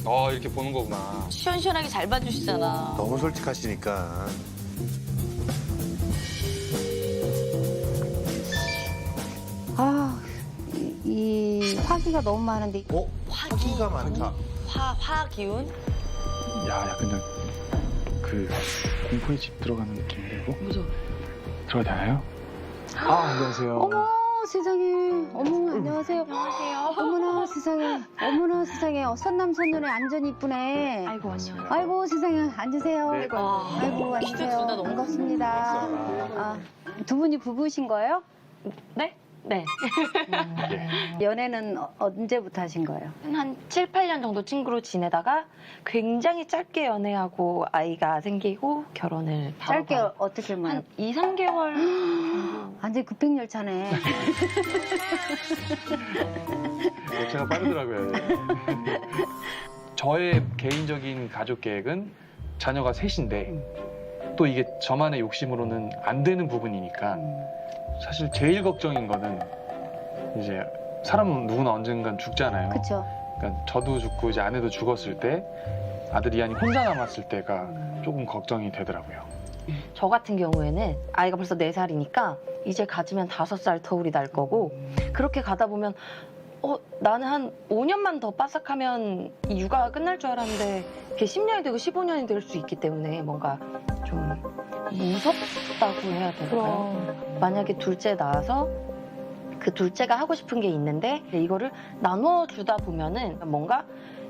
우와. 이렇게 보는 거구나. 시원시원하게 잘 봐주시잖아. 너무 솔직하시니까. 아, 이 화기가 너무 많은데. 화기가 많다. 화 기운? 야, 약간 그 공포의 집 들어가는 느낌인데 이거? 무서워. 들어가도 되나요? 아, 안녕하세요. 어머, 세상에. 어머, 안녕하세요. 안녕하세요. 어머나, 세상에. 어머나, 세상에. 선남, 선녀네 완전 이쁘네. 아이고, 안녕. 아이고, 세상에. 앉으세요. 네. 아이고, 진짜 둘 앉으세요. 다 너무 반갑습니다. 아, 두 분이 부부신 거예요? 네? 네. 연애는 언제부터 하신 거예요? 한 7, 8년 정도 친구로 지내다가 굉장히 짧게 연애하고 아이가 생기고 결혼을 바로 짧게 어떻게 한 만 2, 3개월 완전 급행열차네. 제가 빠르더라고요. 저의 개인적인 가족 계획은 자녀가 셋인데 또 이게 저만의 욕심으로는 안 되는 부분이니까 사실 제일 걱정인 거는 이제 사람은 누구나 언젠간 죽잖아요. 그쵸. 그러니까 저도 죽고 이제 아내도 죽었을 때 아들 이한이 혼자 남았을 때가 조금 걱정이 되더라고요. 저 같은 경우에는 아이가 벌써 4살이니까 이제 가지면 5살 터울이 날 거고 그렇게 가다 보면 나는 한 5년만 더 빠삭하면 이 육아가 끝날 줄 알았는데 그게 10년이 되고 15년이 될 수 있기 때문에 뭔가 좀 무섭다고 해야 될까요? 만약에 둘째 낳아서 그 둘째가 하고 싶은 게 있는데 이거를 나눠주다 보면은 뭔가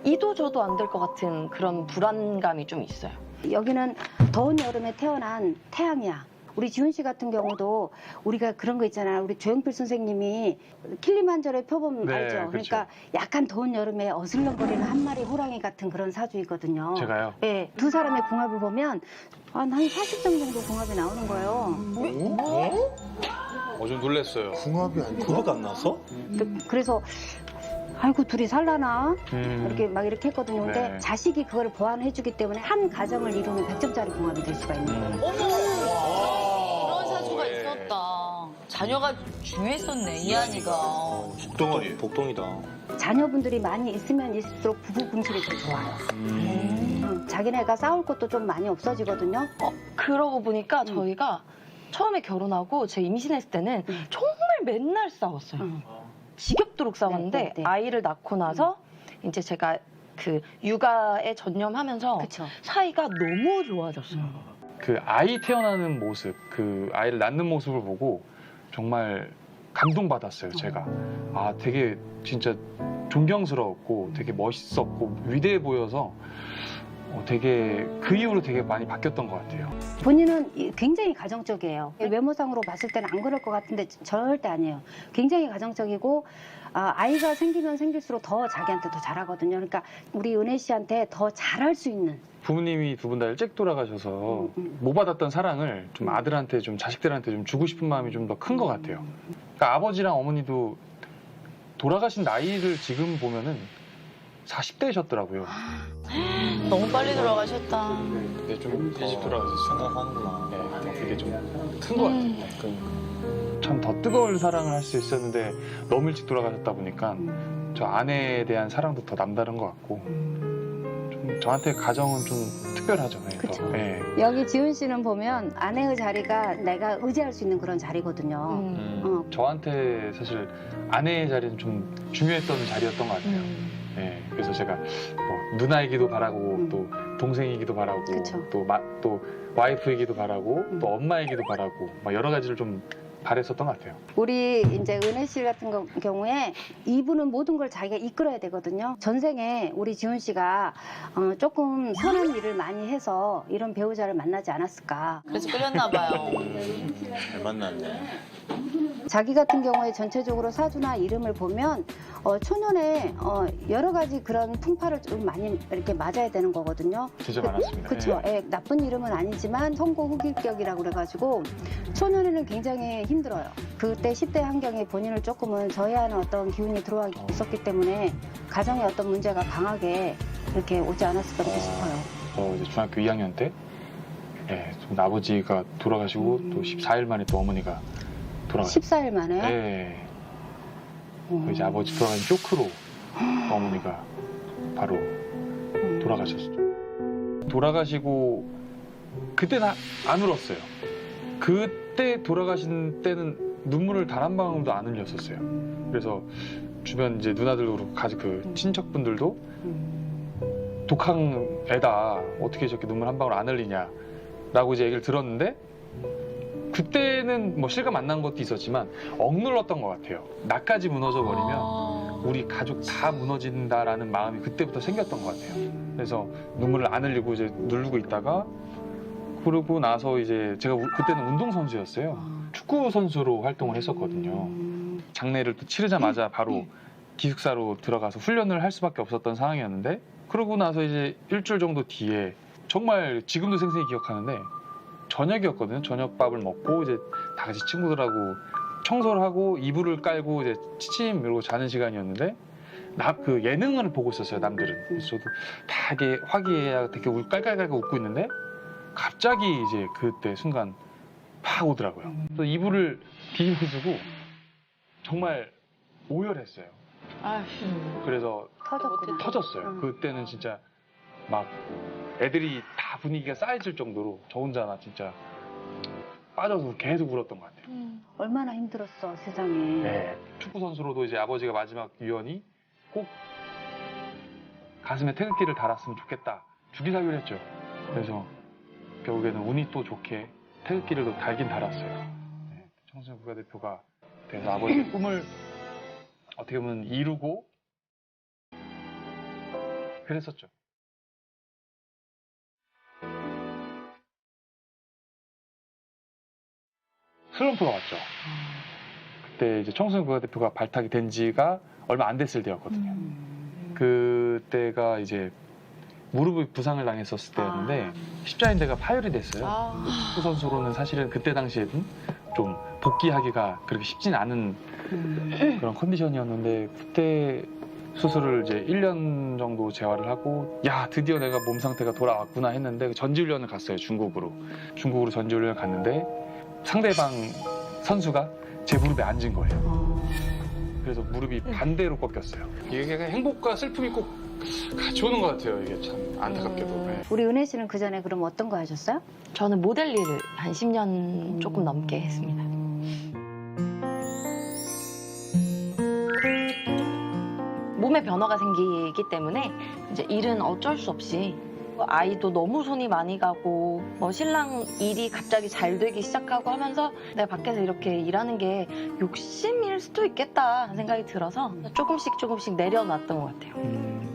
이도저도 안 될 것 같은 그런 불안감이 좀 있어요. 여기는 더운 여름에 태어난 태양이야. 우리 지훈 씨 같은 경우도 우리가 그런 거 있잖아. 우리 조영필 선생님이 킬리만자로의 표범 네, 알죠? 그렇죠. 그러니까 약간 더운 여름에 어슬렁거리는 한 마리 호랑이 같은 그런 사주이거든요. 제가요? 네, 두 사람의 궁합을 보면 한 40점 정도 궁합이 나오는 거예요. 좀 놀랐어요. 궁합이 아니고. 그거밖에 안 나왔어? 그래서 아이고 둘이 살라나 음. 이렇게 했거든요. 근데 네. 자식이 그걸 보완해주기 때문에 한 가정을 이루면 100점짜리 궁합이 될 수가 있는 거예요. 그런 사주가 있었다. 자녀가 중요했었네, 이한이가. 복동이다. 자녀분들이 많이 있으면 있을수록 부부 궁합이 더 좋아요. 자기네가 싸울 것도 좀 많이 없어지거든요. 그러고 보니까 저희가 처음에 결혼하고 제 임신했을 때는 정말 맨날 싸웠어요. 지겹도록 싸웠는데 네. 아이를 낳고 나서 이제 제가 그 육아에 전념하면서 그쵸. 사이가 너무 좋아졌어요. 그 아이 태어나는 모습, 그 아이를 낳는 모습을 보고 정말 감동받았어요, 제가. 아, 되게 진짜 존경스러웠고 되게 멋있었고 위대해 보여서 되게 그 이후로 되게 많이 바뀌었던 것 같아요. 본인은 굉장히 가정적이에요. 외모상으로 봤을 때는 안 그럴 것 같은데 절대 아니에요. 굉장히 가정적이고 아이가 생기면 생길수록 더 자기한테 더 잘하거든요. 그러니까 우리 은혜 씨한테 더 잘할 수 있는. 부모님이 두 분 다 일찍 돌아가셔서 못 받았던 사랑을 좀 아들한테 좀 자식들한테 좀 주고 싶은 마음이 좀 더 큰 것 같아요. 그러니까 아버지랑 어머니도 돌아가신 나이를 지금 보면은 40대셨더라고요. 너무 빨리 돌아가셨다. 근데 좀 일찍 돌아가셔서 생각하는구나. 네, 그게 좀 큰 것 같아요. 참 더 뜨거운 사랑을 할 수 있었는데 너무 일찍 돌아가셨다 보니까 저 아내에 대한 사랑도 더 남다른 것 같고 좀 저한테 가정은 좀 특별하죠. 네, 그쵸. 더. 네. 여기 지훈 씨는 보면 아내의 자리가 내가 의지할 수 있는 그런 자리거든요. 저한테 사실 아내의 자리는 좀 중요했던 자리였던 것 같아요. 네, 그래서 제가 뭐 누나이기도 바라고 또 동생이기도 바라고 그쵸. 또 와이프이기도 바라고 또 엄마이기도 바라고 막 여러 가지를 좀 바랬었던 것 같아요. 우리 이제 은혜 씨 같은 경우에 이분은 모든 걸 자기가 이끌어야 되거든요. 전생에 우리 지훈 씨가 조금 선한 일을 많이 해서 이런 배우자를 만나지 않았을까. 그래서 끌렸나 봐요. 잘 만났네. 자기 같은 경우에 전체적으로 사주나 이름을 보면 초년에 여러 가지 그런 풍파를 좀 많이 이렇게 맞아야 되는 거거든요. 진짜 많았습니다. 그렇죠. 네. 나쁜 이름은 아니지만 성공 흑일격이라고 그래가지고 초년에는 굉장히 힘들어요. 그때 10대 환경에 본인을 조금은 저해하는 어떤 기운이 들어와 있었기 때문에 가정의 어떤 문제가 강하게 이렇게 오지 않았을까 싶어요. 저 이제 중학교 2학년 때 좀 아버지가 돌아가시고 또 14일 만에 또 어머니가 돌아가셨어요. 14일 만에. 네. 이제 아버지 돌아가신 쇼크로 어머니가 바로 돌아가셨죠. 돌아가시고 그때는 안 울었어요. 그때 돌아가신 때는 눈물을 단 한 방울도 안 흘렸었어요. 그래서 주변 이제 누나들도 그렇고 가족 그 친척분들도 독한 애다 어떻게 저렇게 눈물 한 방울 안 흘리냐라고 이제 얘기를 들었는데 그때는 뭐 실감 안 난 것도 있었지만 억눌렀던 것 같아요. 나까지 무너져 버리면 우리 가족 다 무너진다라는 마음이 그때부터 생겼던 것 같아요. 그래서 눈물을 안 흘리고 이제 누르고 있다가 그러고 나서 이제 제가 그때는 운동선수였어요. 축구 선수로 활동을 했었거든요. 장례를 또 치르자마자 바로 기숙사로 들어가서 훈련을 할 수밖에 없었던 상황이었는데 그러고 나서 이제 일주일 정도 뒤에 정말 지금도 생생히 기억하는데 저녁이었거든요. 저녁밥을 먹고 이제 다 같이 친구들하고 청소를 하고 이불을 깔고 이제 치침 이러고 자는 시간이었는데 그 예능을 보고 있었어요. 남들은. 그래서 저도 되게 화기애애하게 되게 깔깔깔깔 웃고 있는데 갑자기 이제 그때 순간 팍 오더라고요. 그래서 이불을 뒤집어쓰고 정말 오열했어요. 그래서 터졌구나. 터졌어요. 그때는 진짜 막 애들이 다 분위기가 쌓여질 정도로 저 혼자나 진짜 빠져서 계속 울었던 것 같아요. 얼마나 힘들었어, 세상에. 네. 축구 선수로도 이제 아버지가 마지막 유언이 꼭 가슴에 태극기를 달았으면 좋겠다. 주기사유를 했죠. 그래서 결국에는 운이 또 좋게 태극기를 또 달긴 달았어요. 네. 청소년 국가대표가 돼서 아버지의 꿈을 어떻게 보면 이루고 그랬었죠. 슬럼프가 왔죠. 그때 이제 청소년 국가대표가 발탁이 된 지가 얼마 안 됐을 때였거든요. 그때가 이제 무릎 부상을 당했었을 때였는데 십자인대가 파열이 됐어요. 축구 선수로는 사실은 그때 당시에는 좀 복귀하기가 그렇게 쉽진 않은 그런 컨디션이었는데 그때 수술을 이제 1년 정도 재활을 하고 야 드디어 내가 몸 상태가 돌아왔구나 했는데 전지훈련을 갔어요. 중국으로 전지훈련을 갔는데 상대방 선수가 제 무릎에 앉은 거예요. 그래서 무릎이 반대로 꺾였어요. 이게 행복과 슬픔이 꼭 같이 오는 것 같아요. 이게 참 안타깝게도. 네. 우리 은혜 씨는 그 전에 그럼 어떤 거 하셨어요? 저는 모델 일을 한 10년 조금 넘게 했습니다. 몸에 변화가 생기기 때문에 이제 일은 어쩔 수 없이 아이도 너무 손이 많이 가고 뭐 신랑 일이 갑자기 잘 되기 시작하고 하면서 내가 밖에서 이렇게 일하는 게 욕심일 수도 있겠다 하는 생각이 들어서 조금씩 내려놨던 것 같아요.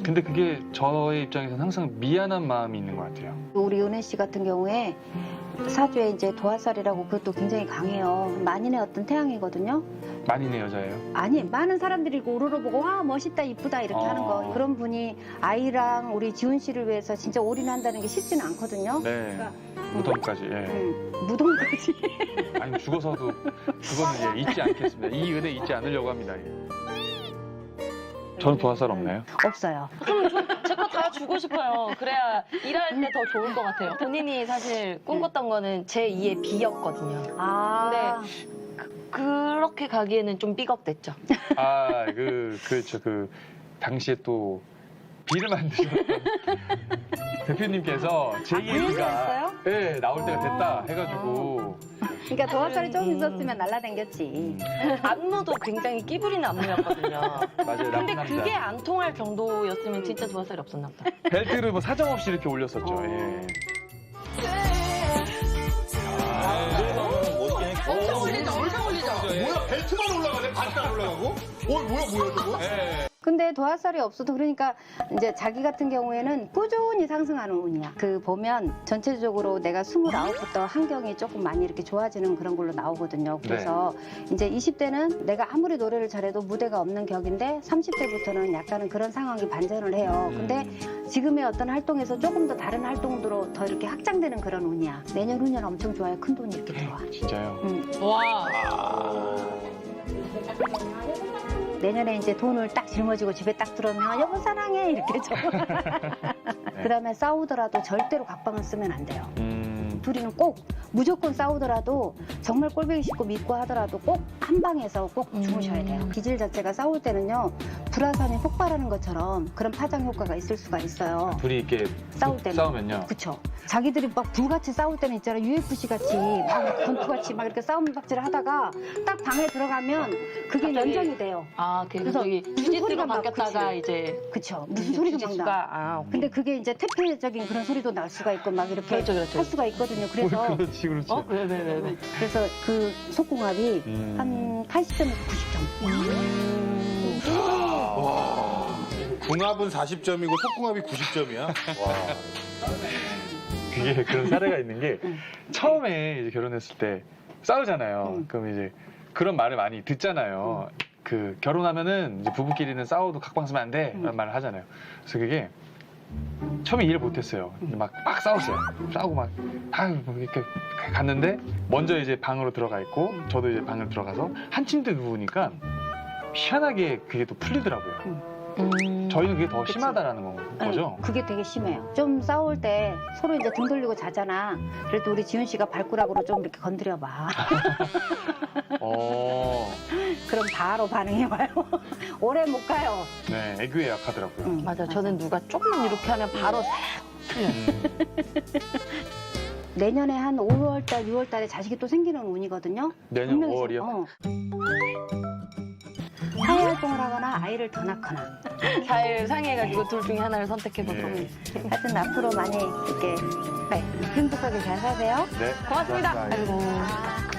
근데 그게 저의 입장에서는 항상 미안한 마음이 있는 것 같아요. 우리 은혜 씨 같은 경우에 사주에 이제 도화살이라고 그것도 굉장히 강해요. 만인의 어떤 태양이거든요. 만인의 여자예요. 아니 많은 사람들이 이거 우러러보고 와 멋있다 이쁘다 이렇게 하는 거 그런 분이 아이랑 우리 지훈 씨를 위해서 진짜 올인한다는 게 쉽지는 않거든요. 네. 무덤까지. 예. 무덤까지. 아니 죽어서도 그거는 예, 잊지 않겠습니다. 이 은혜 잊지 않으려고 합니다. 예. 저는 도화살 없나요? 없어요. 제 거 다 주고 싶어요. 그래야 일할 때 더 좋을 것 같아요. 본인이 사실 꿈꿨던 거는 제2의 B였거든요. 아. 그렇게 가기에는 좀 삐걱댔죠. 아, 그렇죠. 당시에 또 비를 만드셨던 대표님께서 제2의 B가 네, 나올 때가 됐다 해가지고 그러니까 도화살이 좀 있었으면 날라댕겼지. 안무도 굉장히 끼부리는 안무였거든요. 맞아요. 근데 나쁜 남자. 그게 안 통할 정도였으면 진짜 도화살이 없었나 보다. 벨트를 뭐 사정없이 이렇게 올렸었죠. 예. 멋있긴 했어. 뭐야 벨트만 올라가네? 바지가 안 올라가고? 뭐야 저거? 근데 도화살이 없어도 그러니까 이제 자기 같은 경우에는 꾸준히 상승하는 운이야. 그 보면 전체적으로 내가 29부터 환경이 조금 많이 이렇게 좋아지는 그런 걸로 나오거든요. 그래서 이제 20대는 내가 아무리 노래를 잘해도 무대가 없는 격인데 30대부터는 약간은 그런 상황이 반전을 해요. 근데 지금의 어떤 활동에서 조금 더 다른 활동으로 더 이렇게 확장되는 그런 운이야. 내년 후년 엄청 좋아요. 큰 돈이 이렇게 들어와. 진짜요? 내년에 이제 돈을 딱 짊어지고 집에 딱 들어오면 여보 사랑해 이렇게 줘. 그다음에 싸우더라도 절대로 각방을 쓰면 안 돼요. 둘이는 꼭 무조건 싸우더라도 정말 꼴보기 싫고 믿고 하더라도 꼭 한 방에서 꼭 주무셔야 돼요. 기질 자체가 싸울 때는요 불화산이 폭발하는 것처럼 그런 파장 효과가 있을 수가 있어요. 둘이 이렇게 싸울 때는. 싸우면요. 그쵸. 자기들이 막 불같이 싸울 때는 있잖아요. UFC 같이 막 권투같이 막 이렇게 싸움박질 하다가 딱 방에 들어가면 그게 갑자기- 연장이 돼요. 아, 그래서 저기 무슨 주짓수로 소리가 막 바뀌었다가 그치. 이제 그쵸. 무슨 소리가 막 나. 주짓수가 아, 근데 그게 이제 퇴폐적인 그런 소리도 날 수가 있고 막 이렇게 그렇죠, 그렇죠. 할 수가 있거든요. 그래서 그렇지, 그렇지. 왜? 그래서 그 속궁합이 한 80점에서 90점. 궁합은 40점이고 속궁합이 90점이야. 그게 그런 사례가 있는 게 처음에 이제 결혼했을 때 싸우잖아요. 그럼 이제 그런 말을 많이 듣잖아요. 그 결혼하면은 이제 부부끼리는 싸워도 각방 쓰면 안 돼. 라는 말을 하잖아요. 그래서 그게 처음에 이해를 못했어요. 막 싸웠어요. 싸우고 막 이렇게 갔는데 먼저 이제 방으로 들어가 있고 저도 이제 방을 들어가서 한 침대 누우니까 희한하게 그게 또 풀리더라고요. 저희는 그게 더 그치. 심하다라는 거죠. 그게 되게 심해요. 좀 싸울 때 서로 이제 등 돌리고 자잖아. 그래도 우리 지훈 씨가 발가락으로 좀 이렇게 건드려봐. 그럼 바로 반응해와요. 오래 못 가요. 네, 애교에 약하더라고요. 맞아. 저는 누가 조금만 이렇게 하면 바로 싹 풀려요. 내년에 한 5월달, 6월달에 자식이 또 생기는 운이거든요. 내년 분명히 5월이요? 사회 활동을 하거나 아이를 더 낳거나. 잘 상의해가지고 둘 중에 하나를 선택해보도록 네. 하겠습니다. 하여튼 앞으로 많이 이렇게 행복하게 잘 사세요. 네, 고맙습니다. 감사합니다. 아이고.